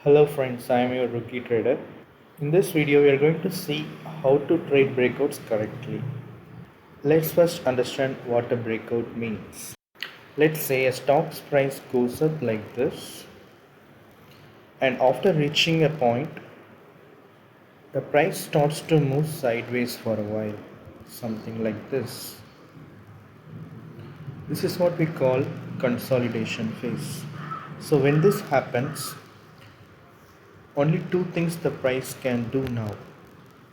Hello friends, I am your rookie trader. In this video, we are going to see how to trade breakouts correctly. Let's first understand what a breakout means. Let's say a stock's price goes up like this, and after reaching a point, the price starts to move sideways for a while, something like this. This is what we call consolidation phase. So when this happens, only two things the price can do now.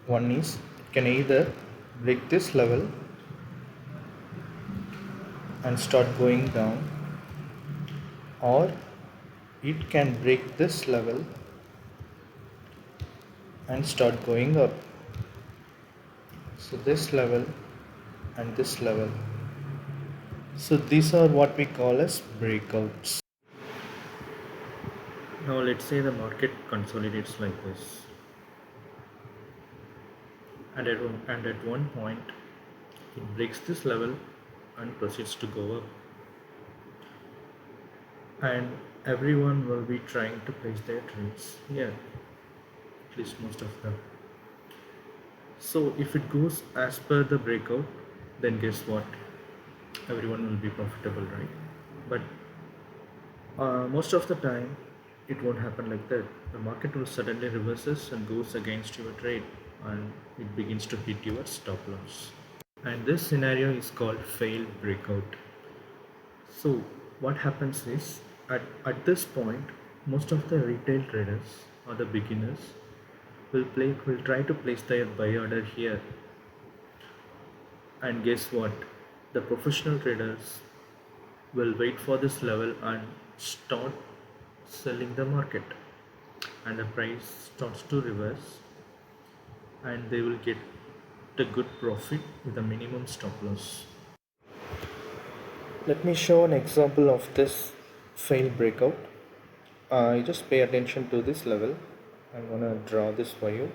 One is it can either break this level and start going down, or it can break this level and start going up. So this level and this level. So these are what we call as breakouts. Now let's say the market consolidates like this, and at one point it breaks this level and proceeds to go up, and everyone will be trying to place their trades here, at least most of them. So if it goes as per the breakout, then guess what? Everyone will be profitable, right? But most of the time, it won't happen like that. The market will suddenly reverses and goes against your trade, and it begins to hit your stop loss. And this scenario is called failed breakout. So what happens is, at this point, most of the retail traders or the beginners will try to place their buy order here, and guess what, the professional traders will wait for this level and start selling the market, and the price starts to reverse, and they will get a good profit with a minimum stop loss. Let me show an example of this failed breakout. You just pay attention to this level. I'm gonna draw this for you.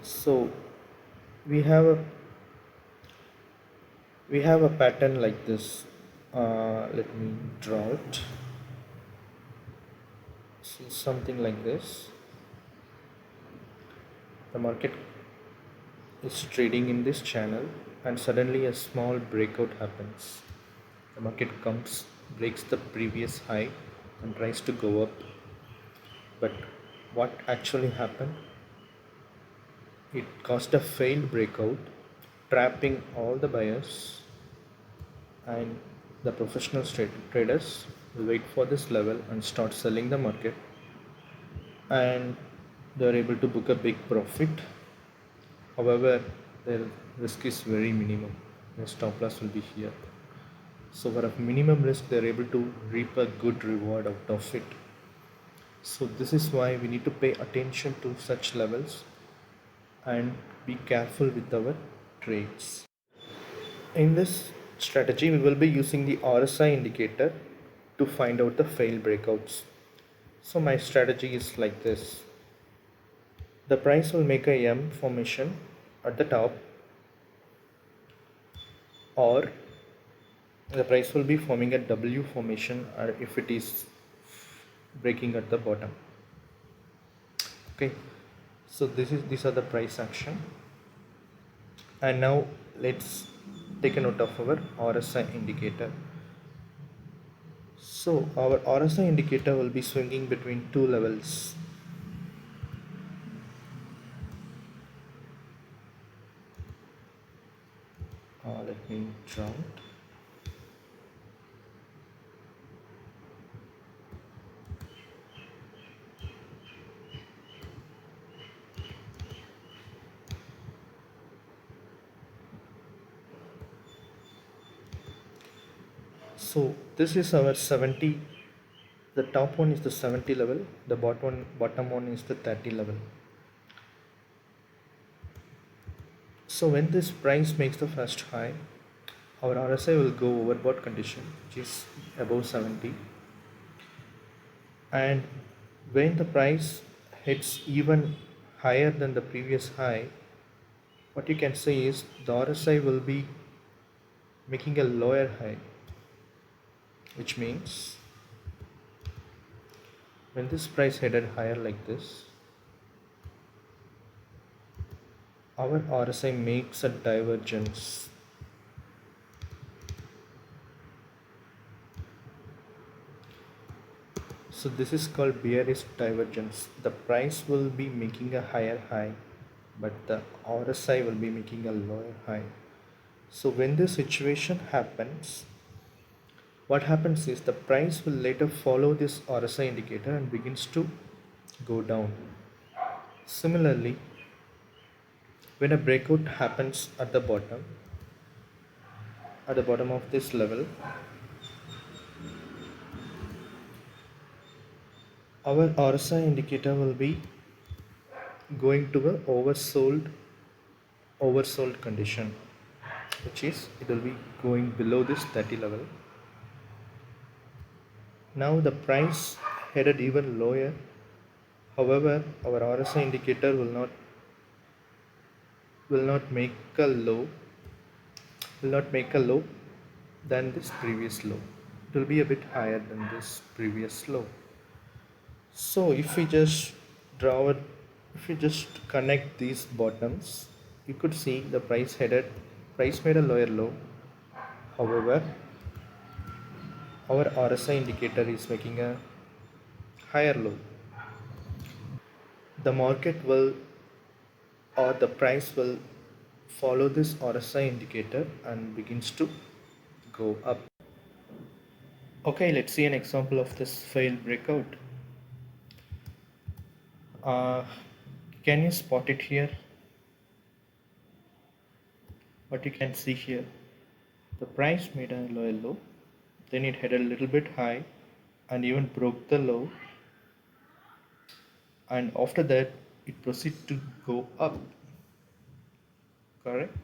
So we have a pattern like this. Let me draw it. See, something like this. The market is trading in this channel, and suddenly a small breakout happens. The market comes, breaks the previous high and tries to go up. But what actually happened? It caused a failed breakout, trapping all the buyers, and the professional traders will wait for this level and start selling the market, and they are able to book a big profit. However, their risk is very minimum. Their stop loss will be here. So for a minimum risk, they are able to reap a good reward out of it. So this is why we need to pay attention to such levels and be careful with our trades. In this strategy, we will be using the RSI indicator to find out the failed breakouts. So my strategy is like this. The price will make a M formation at the top, or the price will be forming a W formation, or if it is breaking at the bottom. Okay, so these are the price action. And now let's take a note of our RSI indicator. So our RSI indicator will be swinging between two levels. Let me draw it. So this is our 70. The top one is the 70 level, the bottom one is the 30 level. So when this price makes the first high, our RSI will go overbought condition, which is above 70. And when the price hits even higher than the previous high, what you can say is the RSI will be making a lower high, which means when this price headed higher like this, our RSI makes a divergence. So this is called bearish divergence. The price will be making a higher high, but the RSI will be making a lower high. So when this situation happens, what happens is the price will later follow this RSI indicator and begins to go down. Similarly, when a breakout happens at the bottom of this level, our RSI indicator will be going to a oversold condition, which is it will be going below this 30 level. Now the price headed even lower. However, our RSI indicator will not make a low will not make a low than this previous low. It will be a bit higher than this previous low. So if we just connect these bottoms, you could see the price made a lower low. However, our RSI indicator is making a higher low. The market will or the price will follow this RSI indicator and begins to go up. Okay, let's see an example of this failed breakout. Uh, can you spot it here? What you can see here, the price made a lower low, then it headed a little bit high and even broke the low, and after that it proceeded to go up, correct?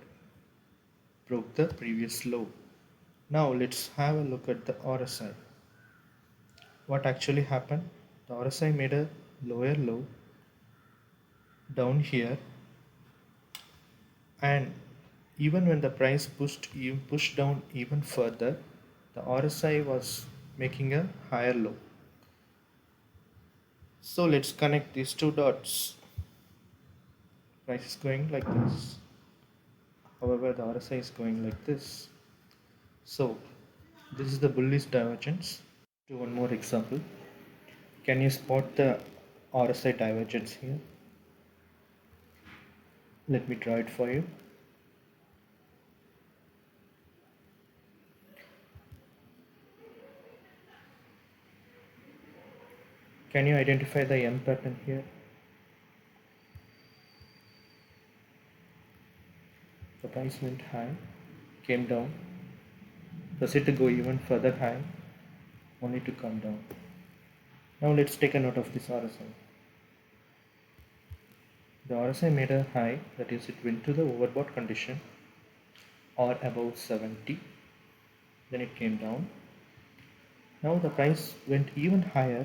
Broke the previous low. Now let's have a look at the RSI. What actually happened? The RSI made a lower low down here, and even when the price pushed down even further, the RSI was making a higher low. So let's connect these two dots. Price is going like this. However, the RSI is going like this. So this is the bullish divergence. Do one more example. Can you spot the RSI divergence here? Let me draw it for you. Can you identify the M pattern here? The price went high, came down, proceed to go even further high, only to come down. Now let's take a note of this RSI. The RSI made a high, that is, it went to the overbought condition or above 70, then it came down. Now the price went even higher,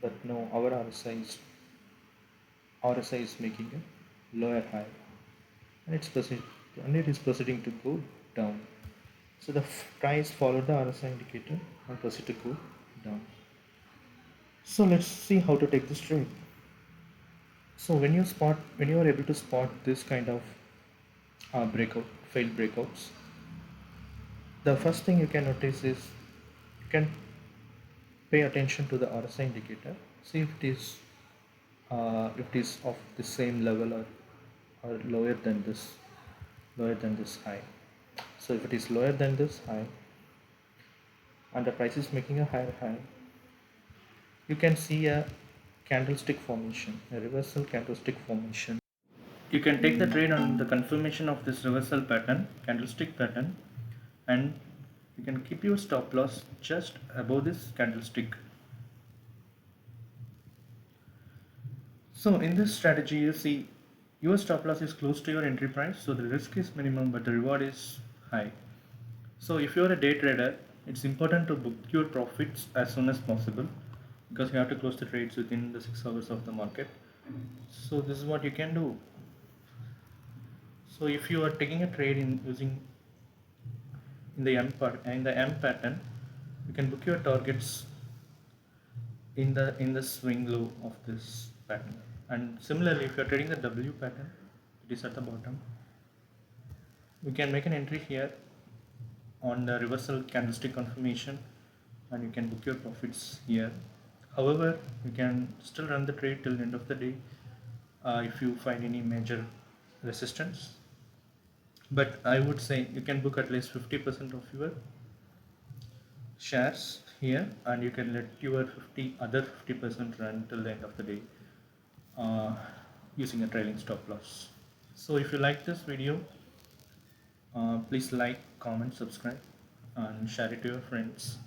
but no, our RSI is making a lower high, and it is proceeding to go down. So the price followed the RSI indicator and proceed to go down. So let's see how to take this trade. So when you are able to spot this kind of failed breakouts, the first thing you can notice is you can pay attention to the RSI indicator. See if it is of the same level or lower than this high. So if it is lower than this high and the price is making a higher high, you can see a candlestick formation, a reversal candlestick formation. You can take the trade on the confirmation of this reversal pattern, candlestick pattern, and you can keep your stop loss just above this candlestick. So in this strategy, you see your stop loss is close to your entry price, so the risk is minimum but the reward is high. So if you're a day trader, it's important to book your profits as soon as possible because you have to close the trades within the 6 hours of the market. So this is what you can do. So if you are taking a trade in using in the M pattern, you can book your targets in the swing low of this pattern. And similarly, if you're trading the W pattern, it is at the bottom. You can make an entry here on the reversal candlestick confirmation, and you can book your profits here. However, you can still run the trade till the end of the day if you find any major resistance. But I would say you can book at least 50% of your shares here, and you can let your 50% run till the end of the day uh, using a trailing stop loss. So if you like this video, please like, comment, subscribe, and share it to your friends.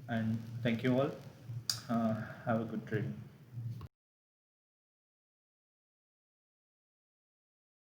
And thank you all. Have a good trading.